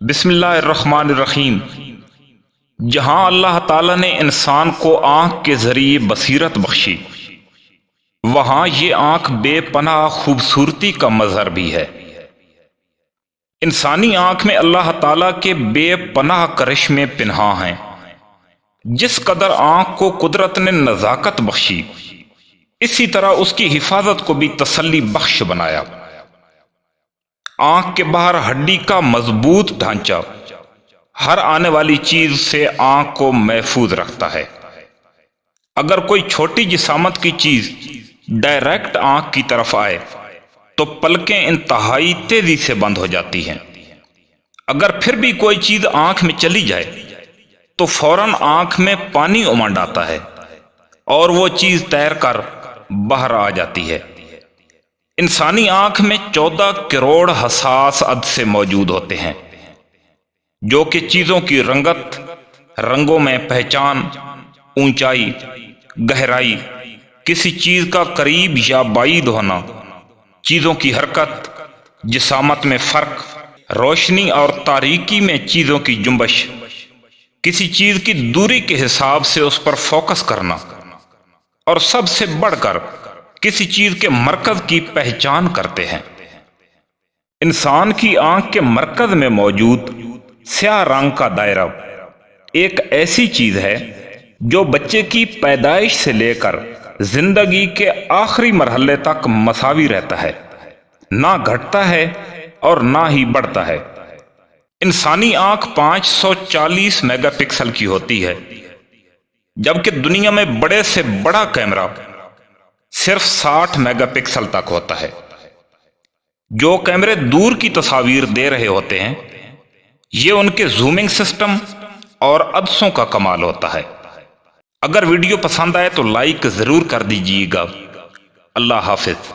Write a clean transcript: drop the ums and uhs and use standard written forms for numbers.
بسم اللہ الرحمن الرحیم۔ جہاں اللہ تعالیٰ نے انسان کو آنکھ کے ذریعے بصیرت بخشی، وہاں یہ آنکھ بے پناہ خوبصورتی کا مظہر بھی ہے۔ انسانی آنکھ میں اللہ تعالیٰ کے بے پناہ کرشمے پنہاں ہیں۔ جس قدر آنکھ کو قدرت نے نزاکت بخشی، اسی طرح اس کی حفاظت کو بھی تسلی بخش بنایا۔ آنکھ کے باہر ہڈی کا مضبوط ڈھانچہ ہر آنے والی چیز سے آنکھ کو محفوظ رکھتا ہے۔ اگر کوئی چھوٹی جسامت کی چیز ڈائریکٹ آنکھ کی طرف آئے تو پلکیں انتہائی تیزی سے بند ہو جاتی ہیں۔ اگر پھر بھی کوئی چیز آنکھ میں چلی جائے تو فوراً آنکھ میں پانی امنڈ آتا ہے اور وہ چیز تیر کر باہر آ جاتی ہے۔ انسانی آنکھ میں 14 کروڑ حساس عدسے موجود ہوتے ہیں، جو کہ چیزوں کی رنگت، رنگوں میں پہچان، اونچائی، گہرائی، کسی چیز کا قریب یا بعید ہونا، چیزوں کی حرکت، جسامت میں فرق، روشنی اور تاریکی میں چیزوں کی جنبش، کسی چیز کی دوری کے حساب سے اس پر فوکس کرنا، اور سب سے بڑھ کر کسی چیز کے مرکز کی پہچان کرتے ہیں۔ انسان کی آنکھ کے مرکز میں موجود سیاہ رنگ کا دائرہ ایک ایسی چیز ہے جو بچے کی پیدائش سے لے کر زندگی کے آخری مرحلے تک مساوی رہتا ہے، نہ گھٹتا ہے اور نہ ہی بڑھتا ہے۔ انسانی آنکھ 540 میگا پکسل کی ہوتی ہے، جبکہ دنیا میں بڑے سے بڑا کیمرہ صرف 60 میگا پکسل تک ہوتا ہے۔ جو کیمرے دور کی تصاویر دے رہے ہوتے ہیں، یہ ان کے زومنگ سسٹم اور عدسوں کا کمال ہوتا ہے۔ اگر ویڈیو پسند آئے تو لائک ضرور کر دیجیے گا۔ اللہ حافظ۔